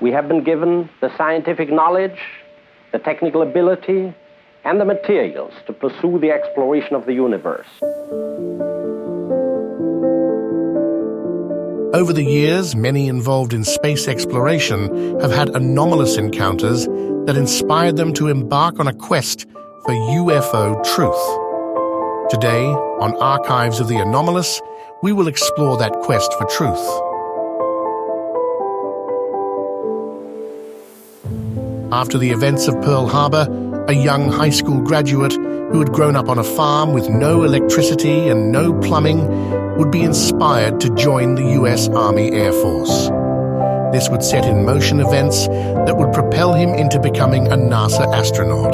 we have been given the scientific knowledge, the technical ability, and the materials to pursue the exploration of the universe. Over the years, many involved in space exploration have had anomalous encounters that inspired them to embark on a quest for UFO truth. Today, on Archives of the Anomalous, we will explore that quest for truth. After the events of Pearl Harbor, a young high school graduate who had grown up on a farm with no electricity and no plumbing would be inspired to join the U.S. Army Air Force. This would set in motion events that would propel him into becoming a NASA astronaut.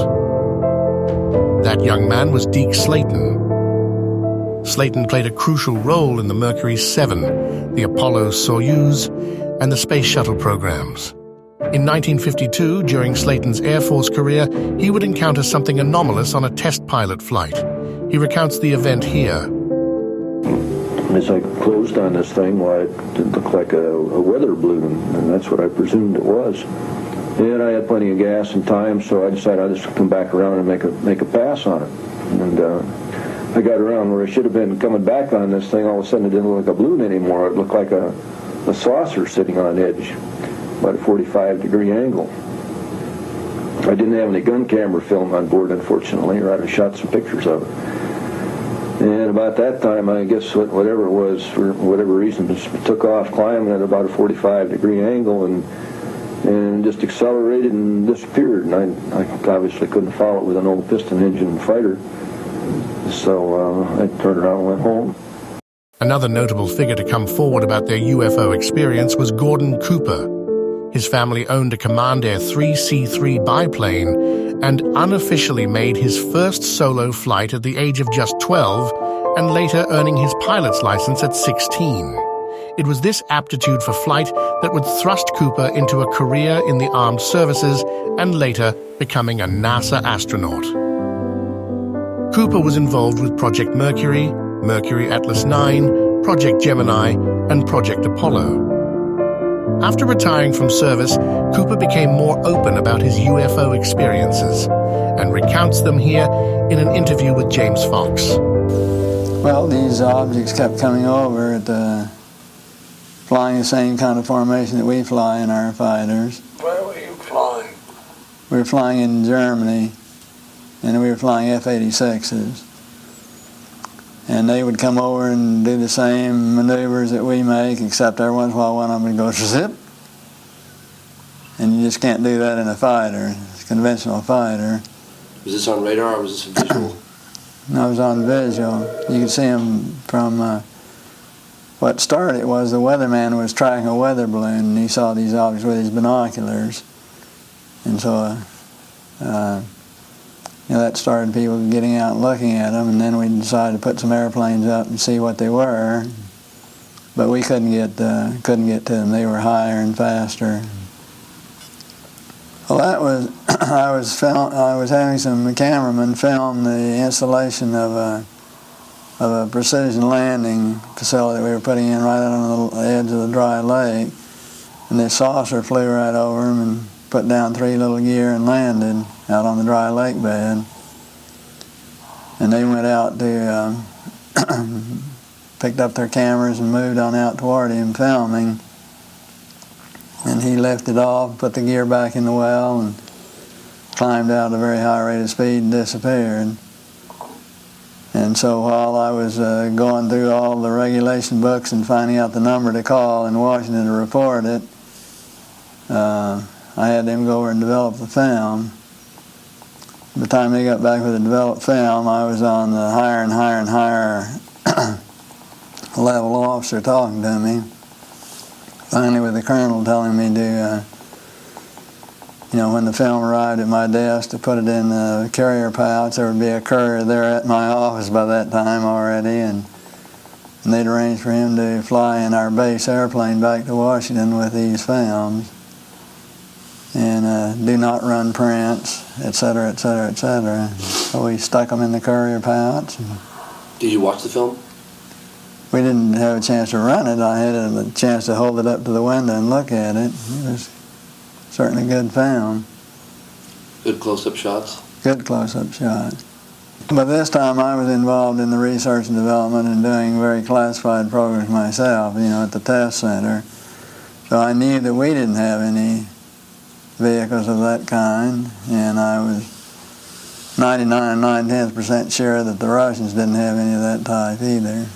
That young man was Deke Slayton. Slayton played a crucial role in the Mercury 7, the Apollo-Soyuz, and the Space Shuttle programs. In 1952, during Slayton's Air Force career, he would encounter something anomalous on a test pilot flight. He recounts the event here. As I closed on this thing, well, it looked like a weather balloon, and that's what I presumed it was. And I had plenty of gas and time, so I decided I'd just come back around and make a pass on it. And I got around where I should have been coming back on this thing. All of a sudden, it didn't look like a balloon anymore. It looked like a saucer sitting on edge, about a 45-degree angle. I didn't have any gun camera film on board, unfortunately, or I'd have shot some pictures of it. And about that time, I guess whatever it was, for whatever reason, just took off climbing at about a 45-degree angle and just accelerated and disappeared. And I obviously couldn't follow it with an old piston engine fighter. So I turned around and went home. Another notable figure to come forward about their UFO experience was Gordon Cooper. His family owned a Command Air 3C-3 biplane and unofficially made his first solo flight at the age of just 12 and later earning his pilot's license at 16. It was this aptitude for flight that would thrust Cooper into a career in the armed services and later becoming a NASA astronaut. Cooper was involved with Project Mercury, Mercury Atlas 9, Project Gemini, and Project Apollo. After retiring from service, Cooper became more open about his UFO experiences and recounts them here in an interview with James Fox. Well, these objects kept coming over flying the same kind of formation that we fly in our fighters. Where were you flying? We were flying in Germany, and we were flying F-86s. And they would come over and do the same maneuvers that we make, except every once in a while one of them would go zip. And you just can't do that in a fighter, a conventional fighter. Was this on radar or was this a visual? No, it was on visual. You could see them from what started it was the weatherman was tracking a weather balloon, and he saw these objects with his binoculars. And so that started people getting out and looking at them, and then we decided to put some airplanes up and see what they were. But we couldn't get to them. They were higher and faster. Well, that was I was having some cameramen film the installation of a precision landing facility that we were putting in right out on the edge of the dry lake, and this saucer flew right over them and put down 3 little gear and landed out on the dry lake bed. And they went out to picked up their cameras and moved on out toward him filming. And he lifted off, put the gear back in the well, and climbed out at a very high rate of speed and disappeared. And so while I was going through all the regulation books and finding out the number to call in Washington to report it, I had them go over and develop the film. By the time they got back with the developed film, I was on the higher and higher and higher level officer talking to me. Finally, with the colonel telling me to, when the film arrived at my desk, to put it in the carrier pouch. There would be a courier there at my office by that time already, and they'd arranged for him to fly in our base airplane back to Washington with these films, and do not run prints, etc., etc., etc. So we stuck them in the courier pouch. Did you watch the film? We didn't have a chance to run it. I had a chance to hold it up to the window and look at it. It was certainly good film. Good close-up shots? Good close-up shots. But this time I was involved in the research and development and doing very classified programs myself, at the test center. So I knew that we didn't have any vehicles of that kind, and I was 99 9/10% sure that the Russians didn't have any of that type either.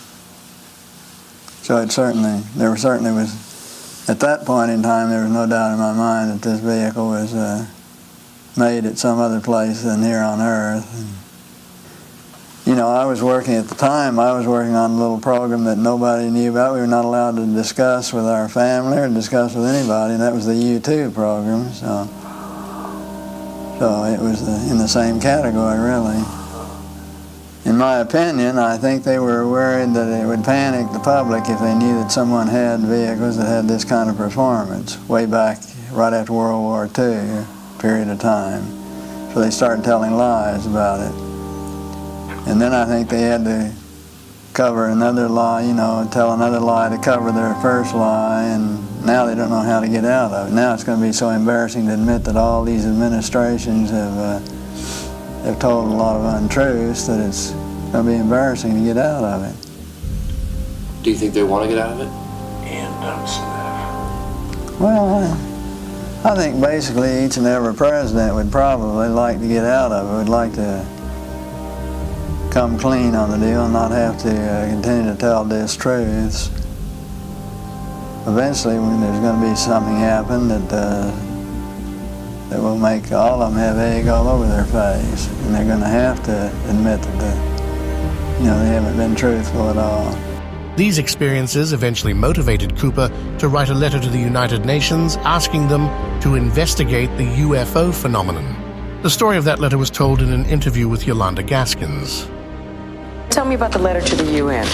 So there certainly was, at that point in time, there was no doubt in my mind that this vehicle was made at some other place than here on Earth. And, I was working at the time, I was working on a little program that nobody knew about. We were not allowed to discuss with our family or discuss with anybody, and that was the U-2 program. So it was in the same category, really. In my opinion, I think they were worried that it would panic the public if they knew that someone had vehicles that had this kind of performance way back right after World War II period of time. So they started telling lies about it. And then I think they had to cover another lie, tell another lie to cover their first lie, and now they don't know how to get out of it. Now it's going to be so embarrassing to admit that all these administrations have told a lot of untruths that it's going to be embarrassing to get out of it. Do you think they want to get out of it? Well, I think basically each and every president would probably like to get out of it, would like to come clean on the deal and not have to continue to tell distruths. Eventually, when there's going to be something happen that will make all of them have egg all over their face, and they're going to have to admit that they haven't been truthful at all. These experiences eventually motivated Cooper to write a letter to the United Nations asking them to investigate the UFO phenomenon. The story of that letter was told in an interview with Yolanda Gaskins. Tell me about the letter to the UN.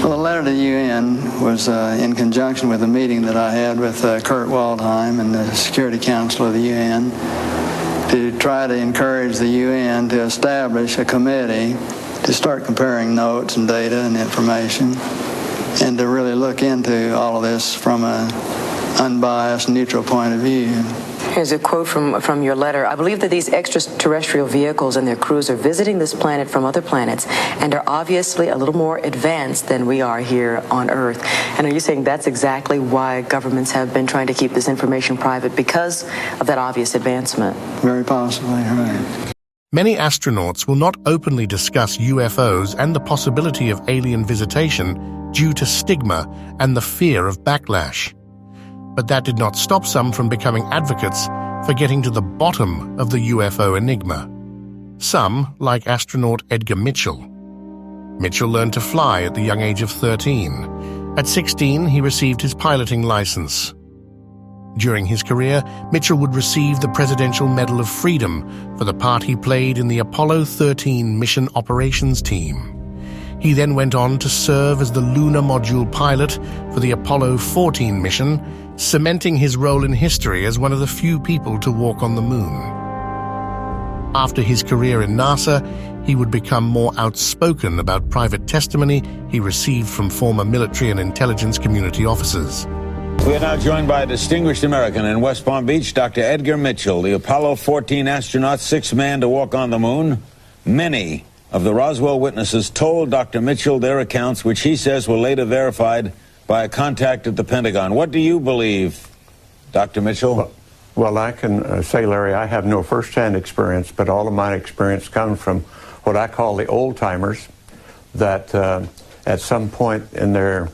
Well, the letter to the UN was in conjunction with a meeting that I had with Kurt Waldheim and the Security Council of the UN to try to encourage the UN to establish a committee to start comparing notes and data and information and to really look into all of this from an unbiased, neutral point of view. Here's a quote from your letter. I believe that these extraterrestrial vehicles and their crews are visiting this planet from other planets and are obviously a little more advanced than we are here on Earth. And are you saying that's exactly why governments have been trying to keep this information private, because of that obvious advancement? Very possibly, right. Many astronauts will not openly discuss UFOs and the possibility of alien visitation due to stigma and the fear of backlash. But that did not stop some from becoming advocates for getting to the bottom of the UFO enigma. Some, like astronaut Edgar Mitchell. Mitchell learned to fly at the young age of 13. At 16, he received his piloting license. During his career, Mitchell would receive the Presidential Medal of Freedom for the part he played in the Apollo 13 mission operations team. He then went on to serve as the lunar module pilot for the Apollo 14 mission, cementing his role in history as one of the few people to walk on the moon. After his career in NASA, he would become more outspoken about private testimony he received from former military and intelligence community officers. We are now joined by a distinguished American in West Palm Beach, Dr. Edgar Mitchell, the Apollo 14 astronaut, sixth man to walk on the moon. Many of the Roswell witnesses told Dr. Mitchell their accounts, which he says were later verified by a contact at the Pentagon. What do you believe, Dr. Mitchell? Well, I can say, Larry, I have no first-hand experience, but all of my experience comes from what I call the old-timers that at some point in their,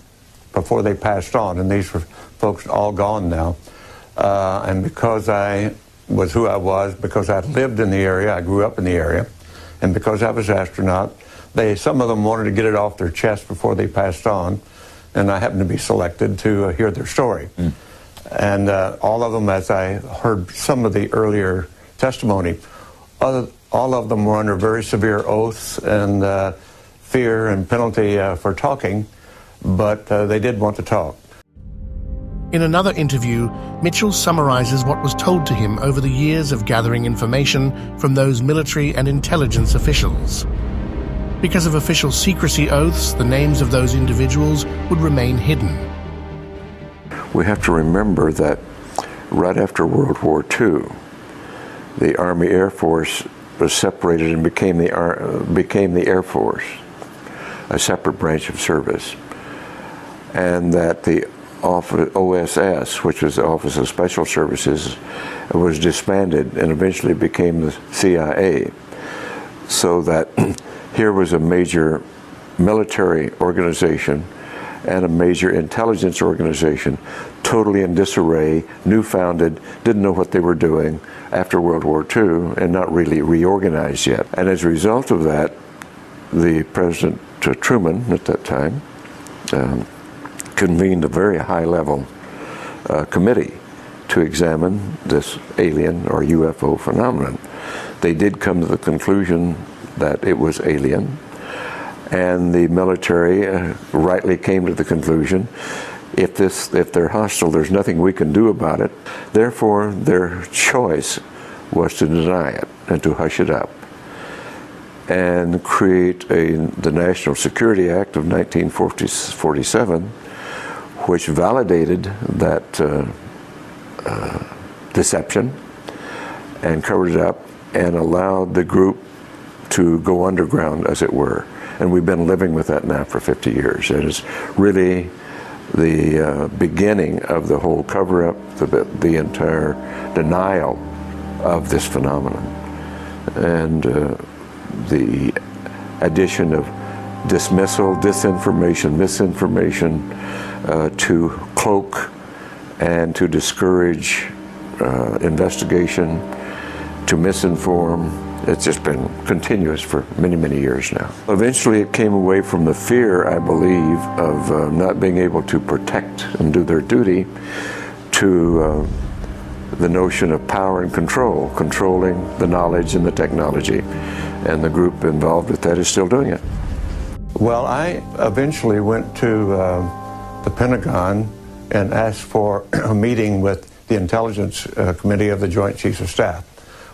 before they passed on, and these were folks all gone now, and because I was who I was, because I lived in the area, I grew up in the area, and because I was an astronaut, some of them wanted to get it off their chest before they passed on, and I happened to be selected to hear their story. And all of them, as I heard some of the earlier testimony, all of them were under very severe oaths and fear and penalty for talking, but they did want to talk. In another interview, Mitchell summarizes what was told to him over the years of gathering information from those military and intelligence officials. Because of official secrecy oaths, the names of those individuals would remain hidden. We have to remember that right after World War II, the Army Air Force was separated and became the Air Force, a separate branch of service, and that the OSS, which was the Office of Special Services, was disbanded and eventually became the CIA. So that here was a major military organization and a major intelligence organization totally in disarray, new founded, didn't know what they were doing after World War II and not really reorganized yet. And as a result of that, the President Truman at that time convened a very high-level committee to examine this alien or UFO phenomenon. They did come to the conclusion that it was alien, and the military rightly came to the conclusion, if they're hostile, there's nothing we can do about it. Therefore, their choice was to deny it and to hush it up and create the National Security Act of 1947, which validated that deception and covered it up and allowed the group to go underground, as it were. And we've been living with that now for 50 years. It is really the beginning of the whole cover-up, the entire denial of this phenomenon. And the addition of dismissal, disinformation, misinformation to cloak and to discourage investigation, to misinform. It's just been continuous for many, many years now. Eventually it came away from the fear, I believe, of not being able to protect and do their duty to the notion of power and control, controlling the knowledge and the technology. And the group involved with that is still doing it. Well, I eventually went to the Pentagon and asked for a meeting with the Intelligence Committee of the Joint Chiefs of Staff,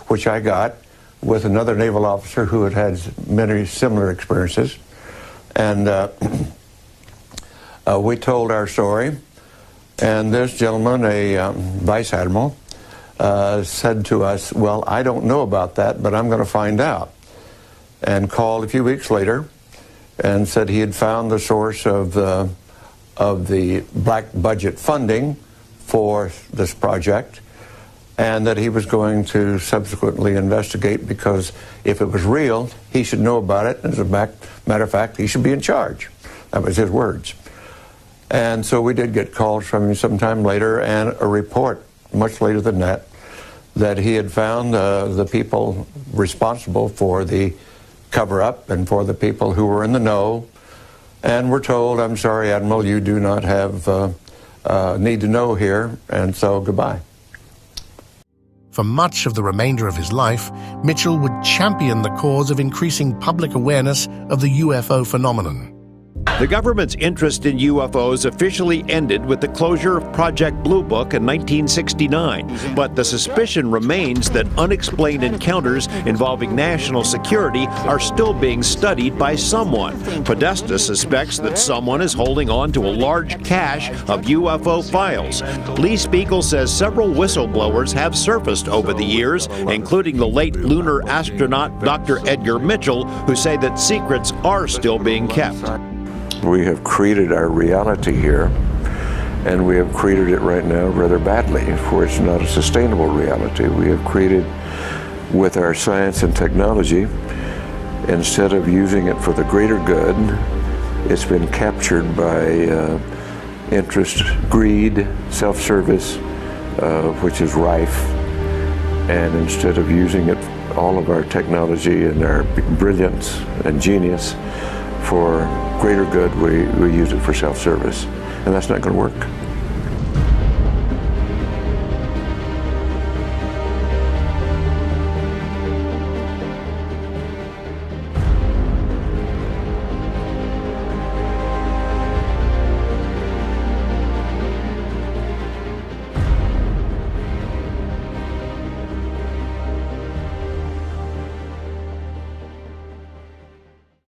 which I got with another naval officer who had had many similar experiences. And we told our story, and this gentleman, a vice admiral, said to us, well, I don't know about that, but I'm going to find out. And called a few weeks later and said he had found the source of the black budget funding for this project, and that he was going to subsequently investigate, because if it was real, he should know about it. As a matter of fact, he should be in charge. That was his words. And so we did get calls from him sometime later, and a report much later than that he had found the people responsible for the cover-up and for the people who were in the know, and were told, I'm sorry, Admiral, you do not have need to know here, and so goodbye. For much of the remainder of his life, Mitchell would champion the cause of increasing public awareness of the UFO phenomenon. The government's interest in UFOs officially ended with the closure of Project Blue Book in 1969, but the suspicion remains that unexplained encounters involving national security are still being studied by someone. Podesta suspects that someone is holding on to a large cache of UFO files. Lee Spiegel says several whistleblowers have surfaced over the years, including the late lunar astronaut Dr. Edgar Mitchell, who say that secrets are still being kept. We have created our reality here, and we have created it right now rather badly, for it's not a sustainable reality. We have created, with our science and technology, instead of using it for the greater good, it's been captured by interest, greed, self-service, which is rife. And instead of using it, all of our technology and our brilliance and genius for greater good, we use it for self-service. And that's not going to work.